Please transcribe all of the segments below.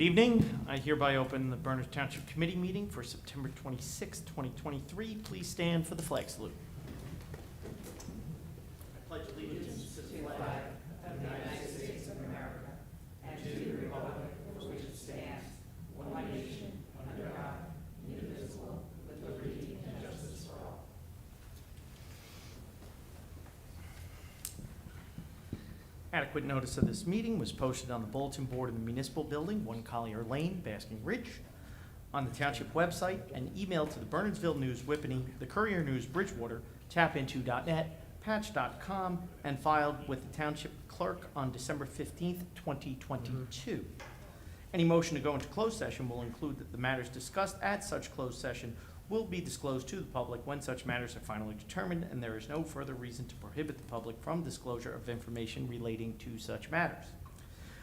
Good evening. I hereby open the Berners Township Committee meeting for September 26, 2023. Please stand for the flag salute. I pledge allegiance to the flag of the United States of America and to the republic for which it stands, one nation, under God, indivisible, with liberty and justice for all. Adequate notice of this meeting was posted on the bulletin board in the municipal building, 1 Collier Lane, Basking Ridge, on the township website, and emailed to the Burnsville News, Whippany, the Courier News, Bridgewater, tapinto.net, patch.com, and filed with the township clerk on December 15th, 2022. Any motion to go into closed session will include that the matters discussed at such closed session will be disclosed to the public when such matters are finally determined, and there is no further reason to prohibit the public from disclosure of information relating to such matters.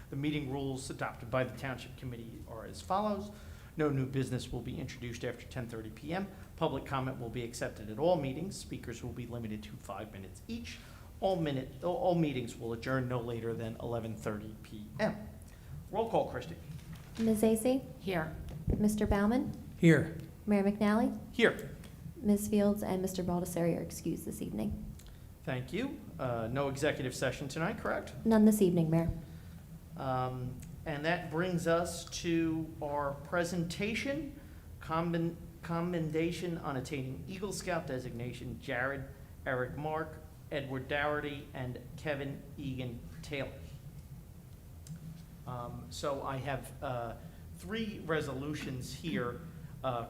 The meeting rules adopted by the Township Committee are as follows. No new business will be introduced after 10:30 p.m. Public comment will be accepted at all meetings. Speakers will be limited to 5 minutes each. All meetings will adjourn no later than 11:30 p.m. Roll call, Christie. Ms. Acey? Here. Mr. Baumann? Here. Mayor McNally? Here. Ms. Fields and Mr. Baldessari are excused this evening. Thank you. No executive session tonight, correct? None this evening, Mayor. And that brings us to our presentation, commendation on attaining Eagle Scout designation, Jared Eric Mark, Edward Dougherty, and Kevin Egan Taylor. So I have 3 resolutions here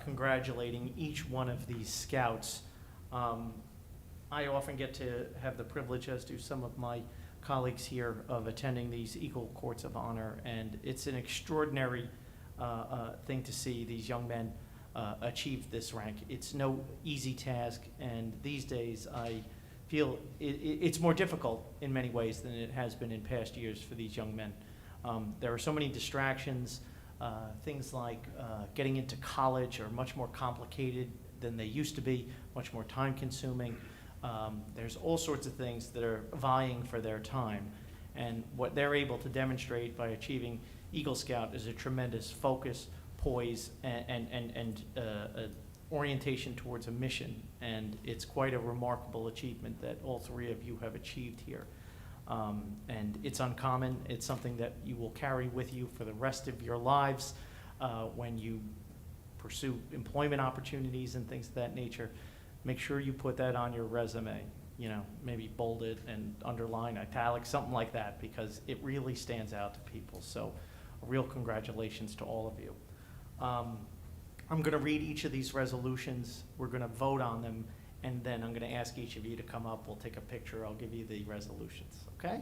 congratulating each one of these scouts. I often get to have the privilege, as do some of my colleagues here, of attending these Eagle Courts of Honor, and it's an extraordinary thing to see these young men achieve this rank. It's no easy task, and these days I feel it's more difficult in many ways than it has been in past years for these young men. There are so many distractions. Things like getting into college are much more complicated than they used to be, much more time consuming. There's all sorts of things that are vying for their time. And what they're able to demonstrate by achieving Eagle Scout is a tremendous focus, poise, and orientation towards a mission. And it's quite a remarkable achievement that all 3 of you have achieved here. And it's uncommon. It's something that you will carry with you for the rest of your lives when you pursue employment opportunities and things of that nature. Make sure you put that on your resume, maybe bold it and underline, italic, something like that, because it really stands out to people. So a real congratulations to all of you. I'm going to read each of these resolutions. We're going to vote on them. And then I'm going to ask each of you to come up. We'll take a picture. I'll give you the resolutions, okay?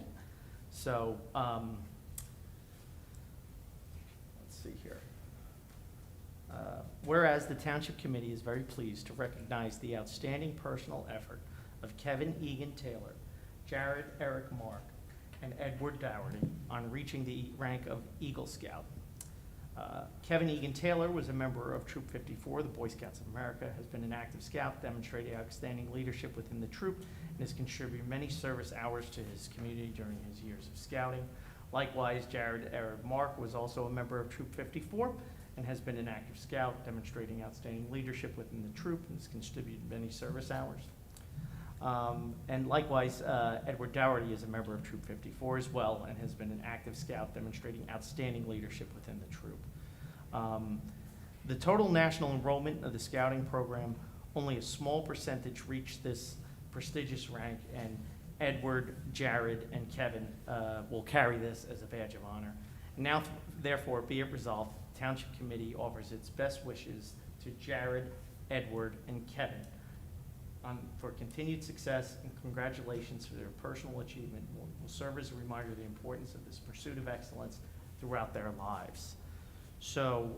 So let's see here. Whereas the Township Committee is very pleased to recognize the outstanding personal effort of Kevin Egan Taylor, Jared Eric Mark, and Edward Dougherty on reaching the rank of Eagle Scout. Kevin Egan Taylor was a member of Troop 54, the Boy Scouts of America, has been an active scout, demonstrating outstanding leadership within the troop, and has contributed many service hours to his community during his years of scouting. Likewise, Jared Eric Mark was also a member of Troop 54 and has been an active scout, demonstrating outstanding leadership within the troop, and has contributed many service hours. And likewise, Edward Dougherty is a member of Troop 54 as well, and has been an active scout, demonstrating outstanding leadership within the troop. The total national enrollment of the scouting program, only a small percentage reached this prestigious rank, and Edward, Jared, and Kevin will carry this as a badge of honor. Now, therefore, be it resolved, the Township Committee offers its best wishes to Jared, Edward, and Kevin for continued success, and congratulations for their personal achievement. Will serve as a reminder of the importance of this pursuit of excellence throughout their lives. So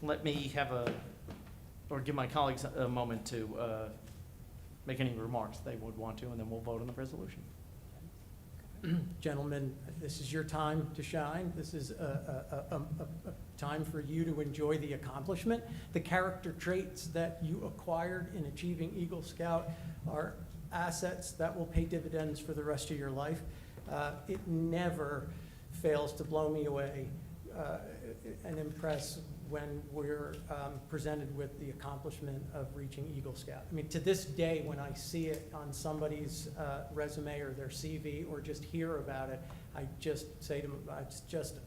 let me give my colleagues a moment to make any remarks they would want to, and then we'll vote on the resolution. Gentlemen, this is your time to shine. This is a time for you to enjoy the accomplishment. The character traits that you acquired in achieving Eagle Scout are assets that will pay dividends for the rest of your life. It never fails to blow me away and impress when we're presented with the accomplishment of reaching Eagle Scout. I mean, to this day, when I see it on somebody's resume or their CV or just hear about it, I just say to them, it's just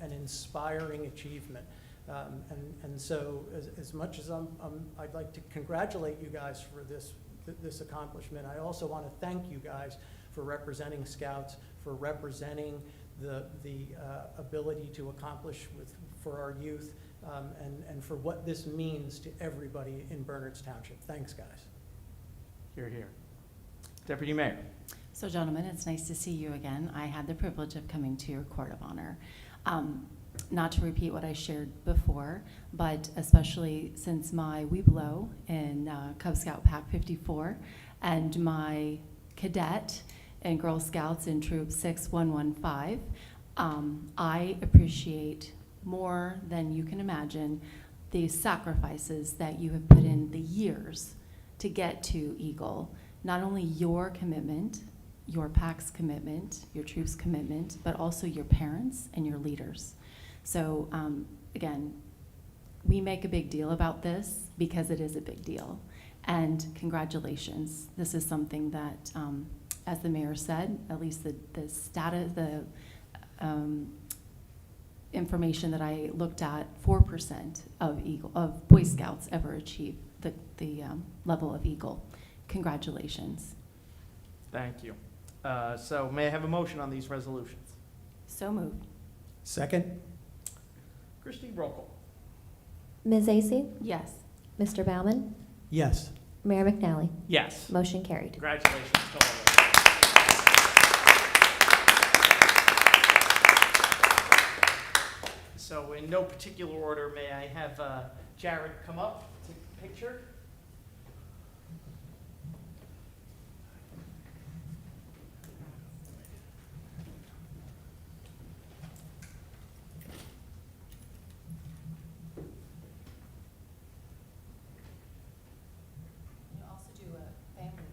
an inspiring achievement. And so as much as I'd like to congratulate you guys for this accomplishment, I also want to thank you guys for representing Scouts, for representing the ability to accomplish for our youth, and for what this means to everybody in Bernards Township. Thanks, guys. Hear, hear. Deputy Mayor. So gentlemen, it's nice to see you again. I had the privilege of coming to your Court of Honor. Not to repeat what I shared before, but especially since my Weeblo in Cub Scout Pack 54 and my cadet and Girl Scouts in Troop 6115, I appreciate more than you can imagine the sacrifices that you have put in, the years to get to Eagle. Not only your commitment, your pack's commitment, your troops' commitment, but also your parents and your leaders. So again, we make a big deal about this because it is a big deal. And congratulations. This is something that, as the mayor said, at least the status, the information that I looked at, 4% of Boy Scouts ever achieve the level of Eagle. Congratulations. Thank you. So may I have a motion on these resolutions? So moved. Second? Christie, roll call. Ms. Vacy? Yes. Mr. Baumann? Yes. Mayor McNally? Yes. Motion carried. Congratulations to all of you. So in no particular order, may I have Jared come up, take a picture? You also do a family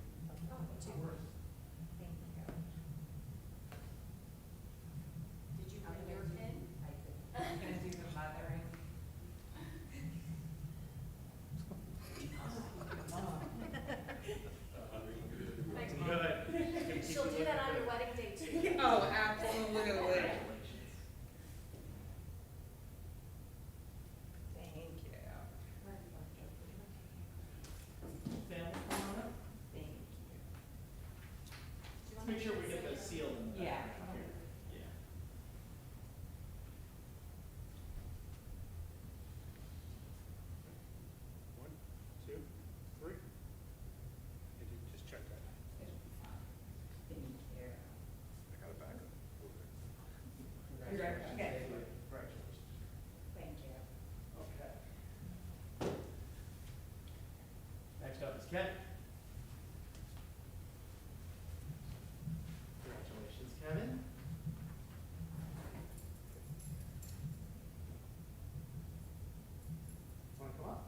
too. Thank you. Did you bring your pin? I'm gonna do the mothering. Good. She'll do that on your wedding day too. Oh, absolutely. Thank you. Family, come on up. Thank you. Let's make sure we get the seal in the back. Yeah. Here. Yeah. One, two, three. Did you just check that? Thank you. I got it back. Congratulations. Thank you. Okay. Next up is Ken. Congratulations, Kevin. Want to come up?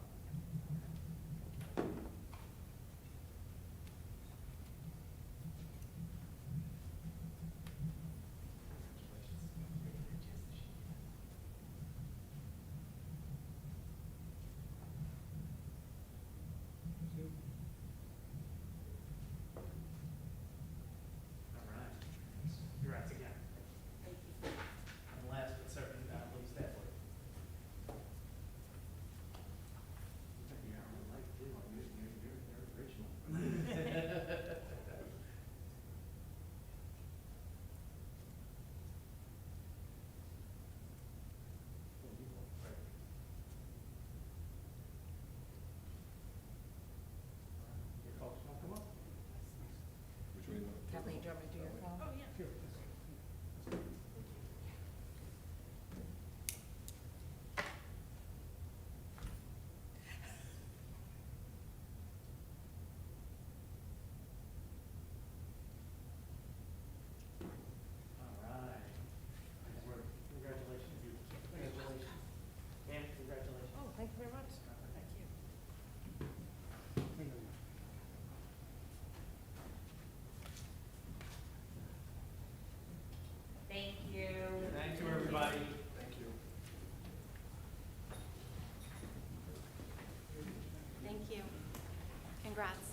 Congrats.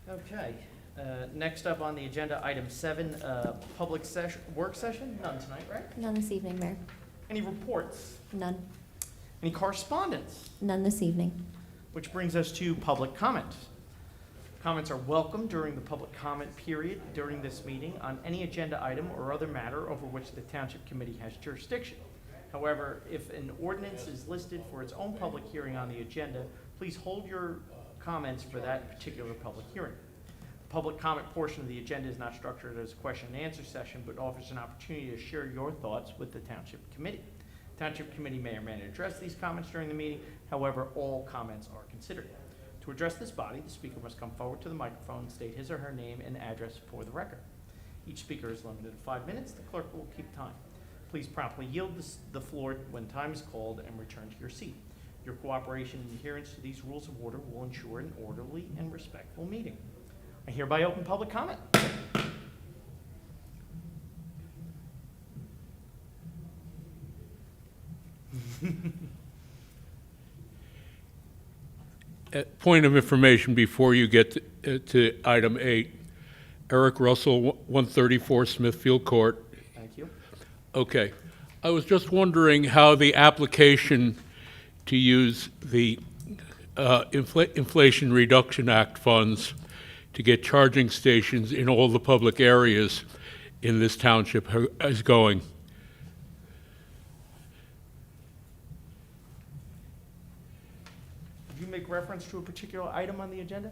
Okay, next up on the agenda, item 7, public session, work session? None tonight, right? None this evening, Mayor. Any reports? None. Any correspondence? None this evening. Which brings us to public comment. Comments are welcome during the public comment period during this meeting on any agenda item or other matter over which the Township Committee has jurisdiction. However, if an ordinance is listed for its own public hearing on the agenda, please hold your comments for that particular public hearing. The public comment portion of the agenda is not structured as a question and answer session, but offers an opportunity to share your thoughts with the Township Committee. Township Committee may or may not address these comments during the meeting. However, all comments are considered. To address this body, the speaker must come forward to the microphone and state his or her name and address for the record. Each speaker is limited to 5 minutes. The clerk will keep time. Please promptly yield the floor when time is called and return to your seat. Your cooperation and adherence to these rules of order will ensure an orderly and respectful meeting. I hereby open public comment. Point of information before you get to item 8. Eric Russell, 134 Smithfield Court. Thank you. Okay. I was just wondering how the application to use the Inflation Reduction Act funds to get charging stations in all the public areas in this township is going. Did you make reference to a particular item on the agenda?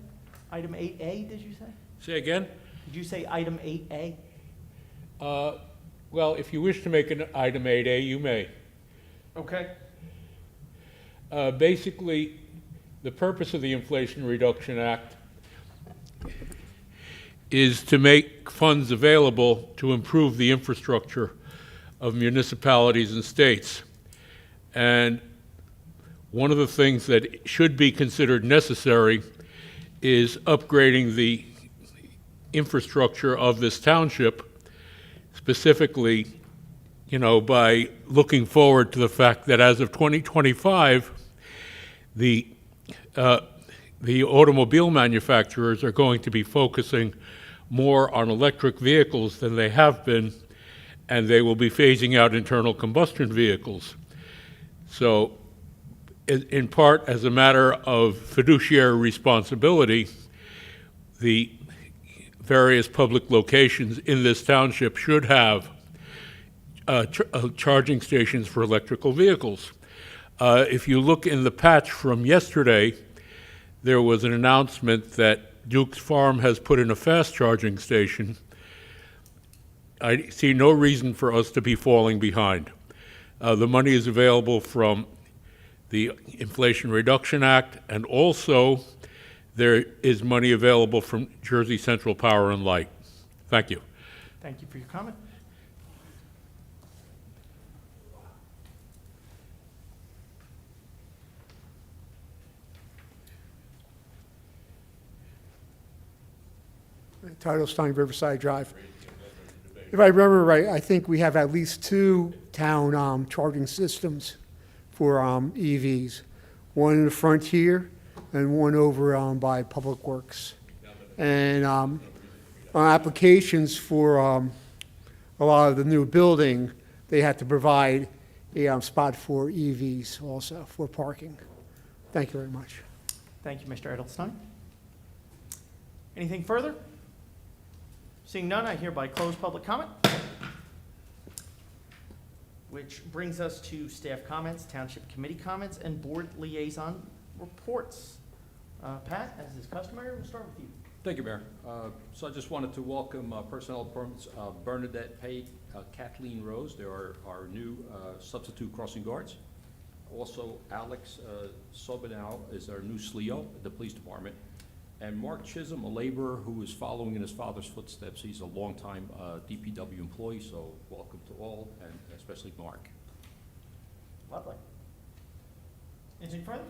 Item 8A, did you say? Say again? Did you say item 8A? Well, if you wish to make an item 8A, you may. Okay. Basically, the purpose of the Inflation Reduction Act is to make funds available to improve the infrastructure of municipalities and states. And one of the things that should be considered necessary is upgrading the infrastructure of this township, specifically, by looking forward to the fact that as of 2025, the automobile manufacturers are going to be focusing more on electric vehicles than they have been, and they will be phasing out internal combustion vehicles. So, in part, as a matter of fiduciary responsibility, the various public locations in this township should have charging stations for electrical vehicles. If you look in the patch from yesterday, there was an announcement that Duke's Farm has put in a fast charging station. I see no reason for us to be falling behind. The money is available from the Inflation Reduction Act, and also there is money available from Jersey Central Power and Light. Thank you. Thank you for your comment. Stein, Riverside Drive. If I remember right, I think we have at least 2 town charging systems for EVs. One in the front here and one over by Public Works. And on applications for a lot of the new building, they had to provide a spot for EVs also for parking. Thank you very much. Thank you, Mr. Edelstein. Anything further? Seeing none, I hereby close public comment. Which brings us to staff comments, township committee comments, and board liaison reports. Pat, as is customary, we'll start with you. Thank you, Mayor. So I just wanted to welcome personnel appointments, Bernadette Pate, Kathleen Rose. They are our new substitute crossing guards. Also, Alex Sobanow is our new SLEO at the police department. And Mark Chisholm, a laborer who is following in his father's footsteps. He's a longtime DPW employee, so welcome to all, and especially Mark. Lovely. Anything further?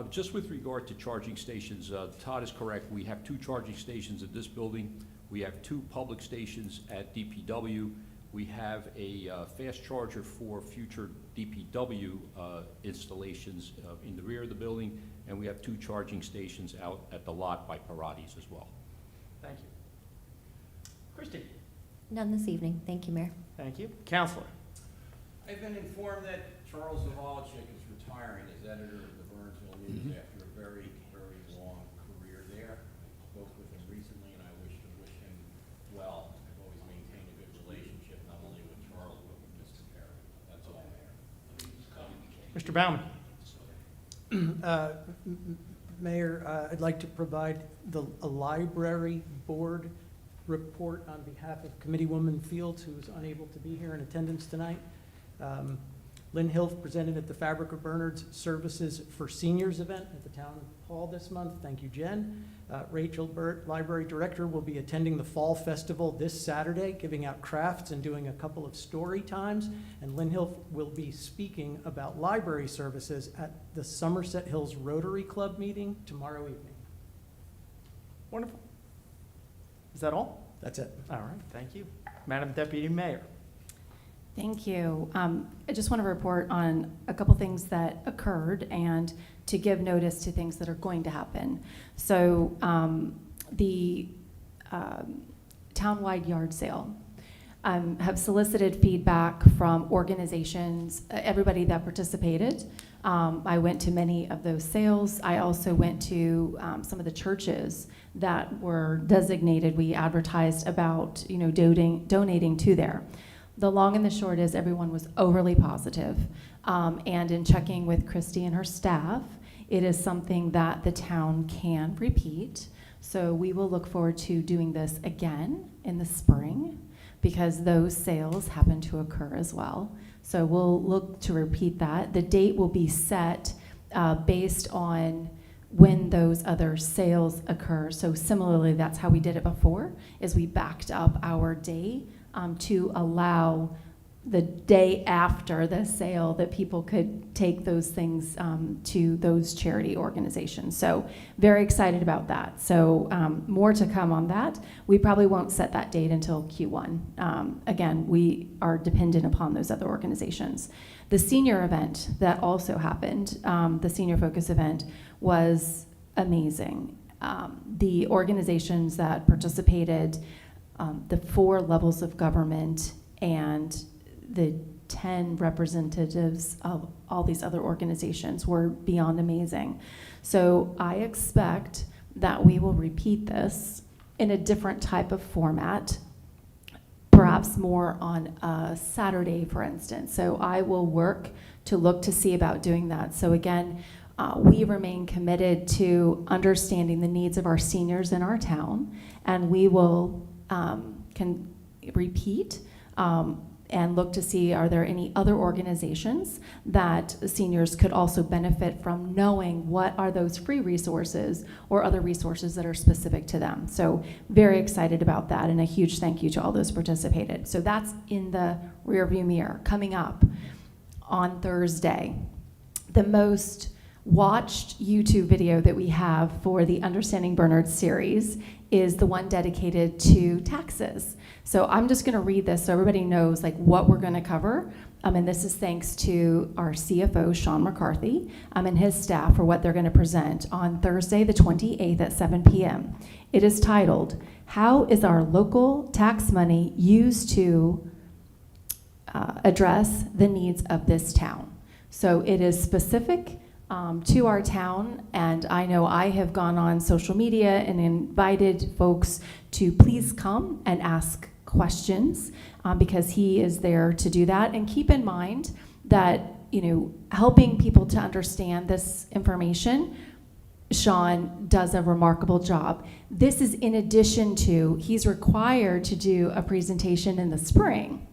Just with regard to charging stations, Todd is correct. We have 2 charging stations at this building. We have 2 public stations at DPW. We have a fast charger for future DPW installations in the rear of the building, and we have 2 charging stations out at the lot by Paratis as well. Thank you. Christie? None this evening. Thank you, Mayor. Thank you. Counselor? I've been informed that Charles Zawalczyk is retiring as editor of the Burnsville News after a very, very long career there. I spoke with him recently, and I wish him well. I've always maintained a good relationship, not only with Charles, but with Mr. Perry. That's all, Mayor. Mr. Baumann? Mayor, I'd like to provide a library board report on behalf of Committeewoman Fields, who is unable to be here in attendance tonight. Lynn Hilf presented at the Fabric of Bernard's Services for Seniors event at the Town Hall this month. Thank you, Jen. Rachel Burt, Library Director, will be attending the Fall Festival this Saturday, giving out crafts and doing a couple of story times. And Lynn Hilf will be speaking about library services at the Somerset Hills Rotary Club meeting tomorrow evening. Wonderful. Is that all? That's it. All right, thank you. Madam Deputy Mayor? Thank you. I just want to report on a couple things that occurred and to give notice to things that are going to happen. So the townwide yard sale. Have solicited feedback from organizations, everybody that participated. I went to many of those sales. I also went to some of the churches that were designated. We advertised about, donating to there. The long and the short is everyone was overly positive. And in checking with Christy and her staff, it is something that the town can repeat. So we will look forward to doing this again in the spring, because those sales happen to occur as well. So we'll look to repeat that. The date will be set based on when those other sales occur. So similarly, that's how we did it before, is we backed up our day to allow the day after the sale that people could take those things to those charity organizations. So very excited about that. So more to come on that. We probably won't set that date until Q1. Again, we are dependent upon those other organizations. The senior event that also happened, the Senior Focus event, was amazing. The organizations that participated, the 4 levels of government, and the 10 representatives of all these other organizations were beyond amazing. So I expect that we will repeat this in a different type of format, perhaps more on a Saturday, for instance. So I will work to look to see about doing that. So again, we remain committed to understanding the needs of our seniors in our town, and we will can repeat and look to see, are there any other organizations that seniors could also benefit from, knowing what are those free resources or other resources that are specific to them. So very excited about that, and a huge thank you to all those participated. So that's in the rearview mirror. Coming up on Thursday, the most watched YouTube video that we have for the Understanding Bernard series is the one dedicated to taxes. So I'm just going to read this so everybody knows what we're going to cover. And this is thanks to our CFO, Sean McCarthy, and his staff for what they're going to present on Thursday, the 28th at 7 p.m. It is titled, "How is our local tax money used to address the needs of this town?" So it is specific to our town, and I know I have gone on social media and invited folks to please come and ask questions because he is there to do that. And keep in mind that, helping people to understand this information, Sean does a remarkable job. This is in addition to, he's required to do a presentation in the spring.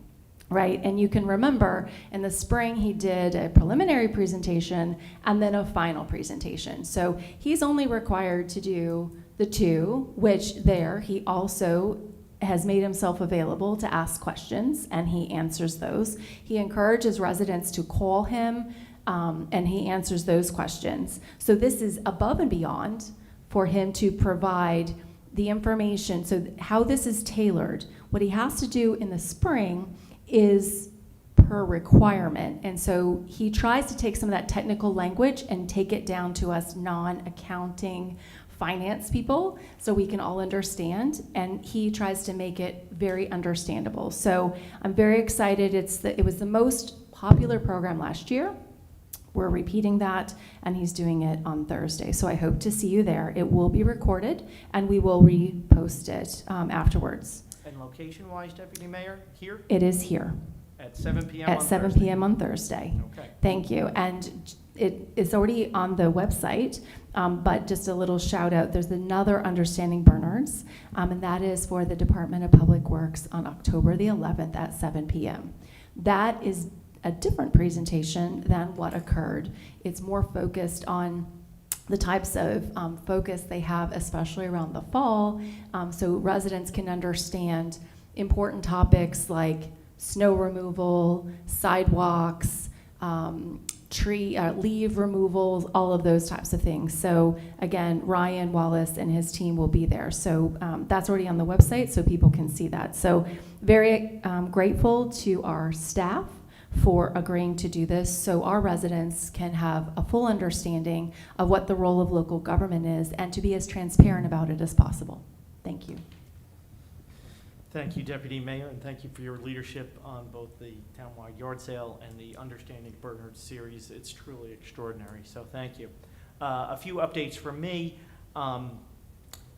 Right, and you can remember in the spring he did a preliminary presentation and then a final presentation. So he's only required to do the 2, which there he also has made himself available to ask questions, and he answers those. He encourages residents to call him, and he answers those questions. So this is above and beyond for him to provide the information. So how this is tailored, what he has to do in the spring is per requirement. And so he tries to take some of that technical language and take it down to us non-accounting finance people so we can all understand. And he tries to make it very understandable. So I'm very excited. It was the most popular program last year. We're repeating that, and he's doing it on Thursday. So I hope to see you there. It will be recorded, and we will repost it afterwards. And location-wise, Deputy Mayor, here It is here at 7 p.m. at on 7 Thursday? p.m. on Thursday. Okay. Thank you. And it's already on the website, but just a little shout out. There's another Understanding Bernards, and that is for the Department of Public Works on October the 11th at 7 p.m. That is a different presentation than what occurred. It's more focused on the types of focus they have, especially around the fall, so residents can understand important topics like snow removal, sidewalks, leaf removals, all of those types of things. So again, Ryan Wallace and his team will be there. So that's already on the website, so people can see that. So very grateful to our staff for agreeing to do this so our residents can have a full understanding of what the role of local government is and to be as transparent about it as possible. Thank you. Thank you, Deputy Mayor, and thank you for your leadership on both the townwide yard sale and the Understanding Bernards series. It's truly extraordinary, so thank you. A few updates from me.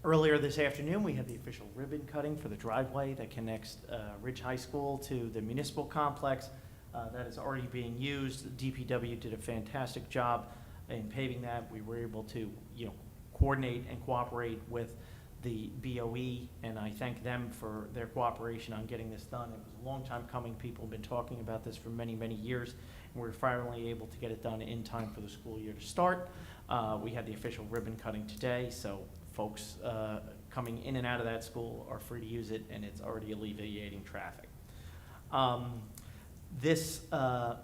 Earlier this afternoon, we had the official ribbon cutting for the driveway that connects Ridge High School to the municipal complex. That is already being used. DPW did a fantastic job in paving that. We were able to, coordinate and cooperate with the BOE, and I thank them for their cooperation on getting this done. It was a long time coming. People have been talking about this for many, many years, and we're finally able to get it done in time for the school year to start. We had the official ribbon cutting today, so folks coming in and out of that school are free to use it, and it's already alleviating traffic. This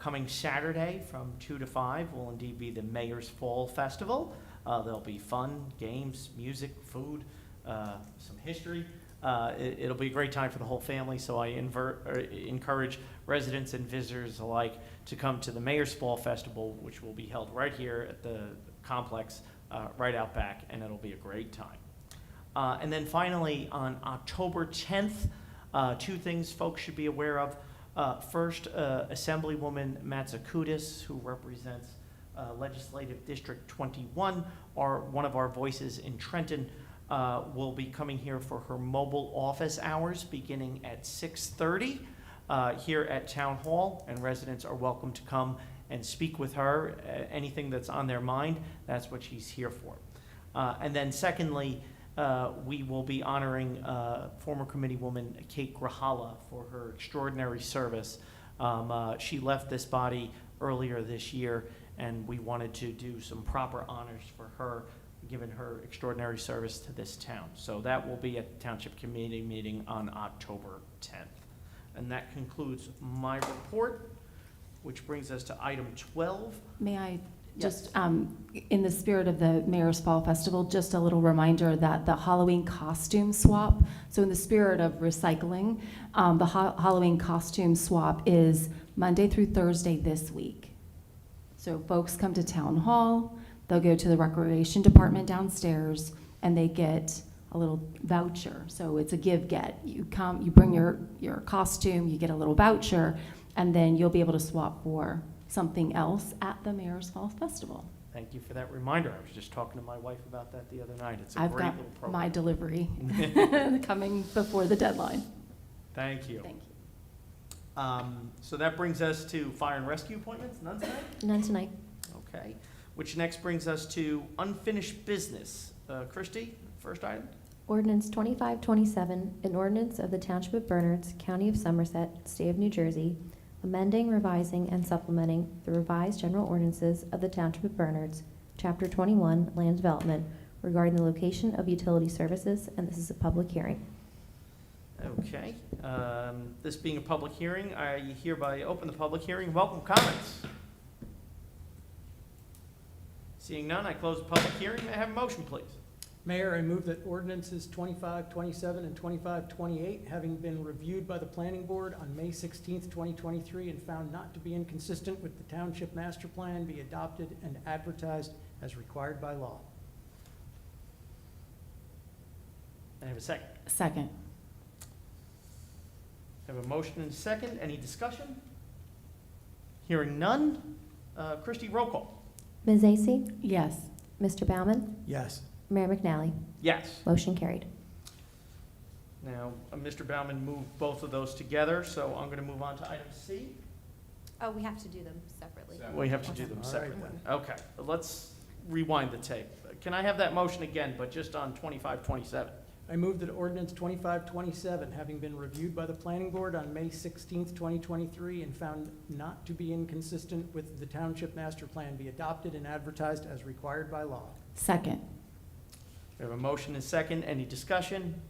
coming Saturday from 2 to 5 will indeed be the Mayor's Fall Festival. There'll be fun, games, music, food, some history. It'll be a great time for the whole family, so I encourage residents and visitors alike to come to the Mayor's Fall Festival, which will be held right here at the complex, right out back, and it'll be a great time. And then finally, on October 10th, two things folks should be aware of. First, Assemblywoman Matsakudis, who represents Legislative District 21, one of our voices in Trenton, will be coming here for her mobile office hours beginning at 6:30 here at Town Hall, and residents are welcome to come and speak with her. Anything that's on their mind, that's what she's here for. And then secondly, we will be honoring former committeewoman Kate Grahala for her extraordinary service. She left this body earlier this year, and we wanted to do some proper honors for her, given her extraordinary service to this town. So that will be at the Township Committee meeting on October 10th. And that concludes my report, which brings us to item 12. May I Yes. just, in the spirit of the Mayor's Fall Festival, just a little reminder that the Halloween costume swap, so in the spirit of recycling, the Halloween costume swap is Monday through Thursday this week. So folks come to Town Hall, they'll go to the Recreation Department downstairs, and they get a little voucher. So it's a give-get. You come, you bring your costume, you get a little voucher, and then you'll be able to swap for something else at the Mayor's Fall Festival. Thank you for that reminder. I was just talking to my wife about that the other night. It's a I've great got little program. my delivery coming before the deadline. Thank you. Thank you. So that brings us to fire and rescue appointments. None tonight? None tonight. Okay. Which next brings us to unfinished business. Christie, first item? Ordinance 2527, an ordinance of the Township of Bernards, County of Somerset, State of New Jersey, amending, revising, and supplementing the revised general ordinances of the Township of Bernards, Chapter 21, Land Development, regarding the location of utility services, and this is a public hearing. Okay. This being a public hearing, I hereby open the public hearing. Welcome comments. Seeing none, I close the public hearing. May I have a motion, please? Mayor, I move that ordinances 2527 and 2528, having been reviewed by the planning board on May 16th, 2023, and found not to be inconsistent with the township master plan, be adopted and advertised as required by law. I have a second. Second. I have a motion and a second. Any discussion? Hearing none. Christie, roll call. Ms. Vacy? Yes. Mr. Baumann? Yes. Mayor McNally? Yes. Motion carried. Now, Mr. Baumann moved both of those together, so I'm going to move on to item C. Oh, we have to do them separately. We have to do them All right, separately. Okay, let's rewind the tape. Can I have that motion again, but just on 2527? I move that ordinance 2527, having been reviewed by the planning board on May 16th, 2023, and found not to be inconsistent with the township master plan, be adopted and advertised as required by law. Second. We have a motion and a second. Any discussion?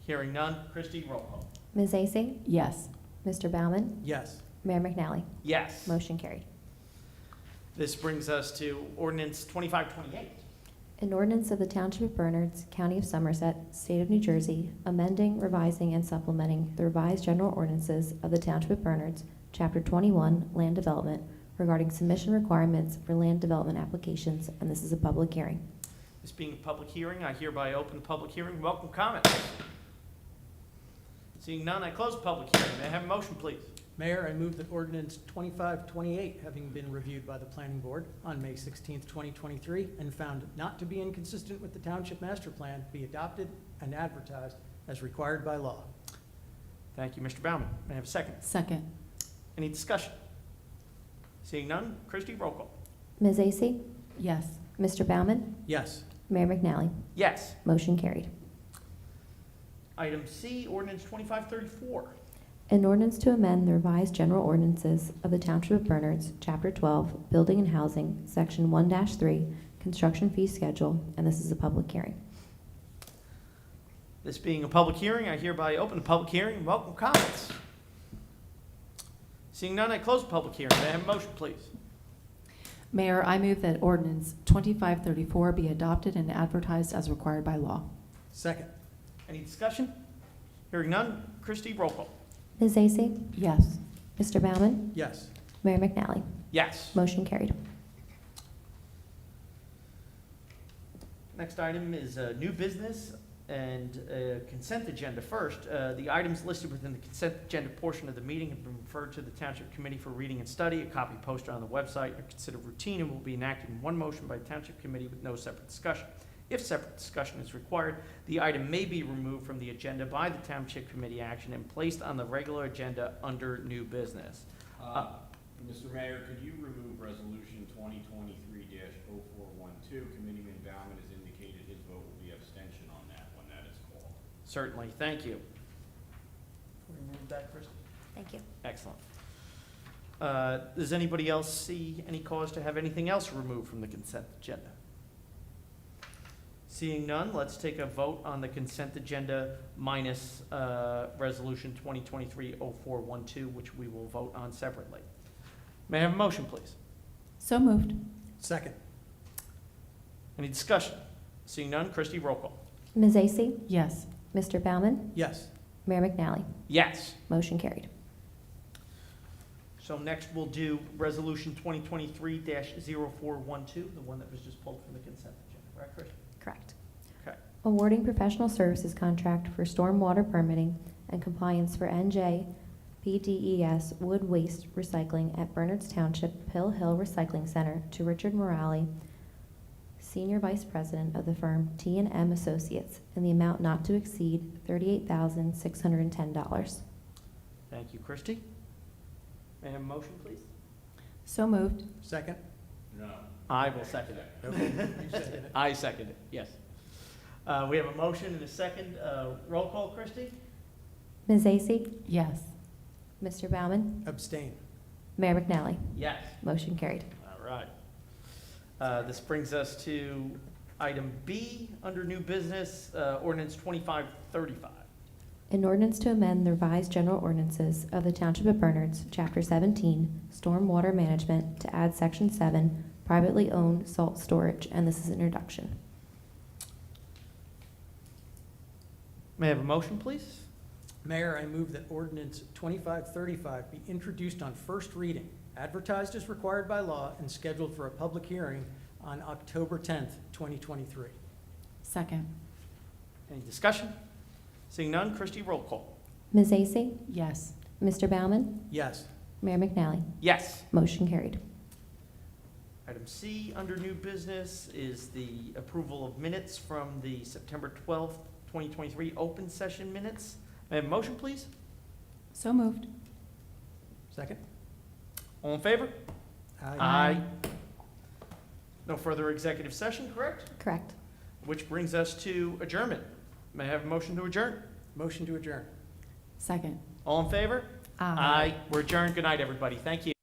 Hearing none. Christie, roll call. Ms. Vacy? Yes. Mr. Baumann? Yes. Mayor McNally? Yes. Motion carried. This brings us to ordinance 2528. An ordinance of the Township of Bernards, County of Somerset, State of New Jersey, amending, revising, and supplementing the revised general ordinances of the Township of Bernards, Chapter 21, Land Development, regarding submission requirements for land development applications, and this is a public hearing. This being a public hearing, I hereby open the public hearing. Welcome comments. Seeing none, I close the public hearing. May I have a motion, please? Mayor, I move that ordinance 2528, having been reviewed by the planning board on May 16th, 2023, and found not to be inconsistent with the township master plan, be adopted and advertised as required by law. Thank you, Mr. Baumann. May I have a second? Second. Any discussion? Seeing none, Christie, roll call. Ms. Vacy? Yes. Mr. Baumann? Yes. Mayor McNally? Yes. Motion carried. Item C, ordinance 2534. An ordinance to amend the revised general ordinances of the Township of Bernards, Chapter 12, Building and Housing, Section 1-3, Construction Fee Schedule, and this is a public hearing. This being a public hearing, I hereby open the public hearing. Welcome comments. Seeing none, I close the public hearing. May I have a motion, please? Mayor, I move that ordinance 2534 be adopted and advertised as required by law. Second. Any discussion? Hearing none, Christie, roll call. Ms. Vacy? Yes. Mr. Baumann? Yes. Mayor McNally? Yes. Motion carried. Next item is new business and consent agenda first. The items listed within the consent agenda portion of the meeting have been referred to the Township Committee for reading and study. A copy posted on the website are considered routine and will be enacted in one motion by the Township Committee with no separate discussion. If separate discussion is required, the item may be removed from the agenda by the Township Committee action and placed on the regular agenda under new business. Mr. Mayor, could you remove resolution 2023-0412? Committeeman Baumann has indicated his vote will be abstention on that when that is called. Certainly, thank you. Remove that, Kristen. Thank you. Excellent. Does anybody else see any cause to have anything else removed from the consent agenda? Seeing none, let's take a vote on the consent agenda minus resolution 2023-0412, which we will vote on separately. May I have a motion, please? So moved. Second. Any discussion? Seeing none, Christie, roll call. Ms. Vacy? Yes. Mr. Baumann? Yes. Mayor McNally? Yes. Motion carried. So next we'll do resolution 2023-0412, the one that was just pulled from the consent agenda, right, Christie? Correct. Okay. Awarding professional services contract for stormwater permitting and compliance for NJ PDES wood waste recycling at Bernards Township Pill Hill Recycling Center to Richard Morale, Senior Vice President of the firm T&M Associates, in the amount not to exceed $38,610. Thank you, Christie. May I have a motion, please? So moved. Second. No. I will second it. Okay. You second it. I second it, yes. We have a motion and a second. Roll call, Christie? Ms. Vacy? Yes. Mr. Baumann? Abstain. Mayor McNally? Yes. Motion carried. All right. This brings us to item B under new business, ordinance 2535. An ordinance to amend the revised general ordinances of the Township of Bernards, Chapter 17, Stormwater Management, to add Section 7, Privately Owned Salt Storage, and this is an introduction. May I have a motion, please? Mayor, I move that ordinance 2535 be introduced on first reading, advertised as required by law, and scheduled for a public hearing on October 10th, 2023. Second. Any discussion? Seeing none, Christie, roll call. Ms. Vacy? Yes. Mr. Baumann? Yes. Mayor McNally? Yes. Motion carried. Item C under new business is the approval of minutes from the September 12th, 2023 open session minutes. May I have a motion, please? So moved. Second? All in favor? Aye. No further executive session, correct? Correct. Which brings us to adjournment. May I have a motion to adjourn? Motion to adjourn. Second. All in favor? Aye. We're adjourned. Good night, everybody. Thank you.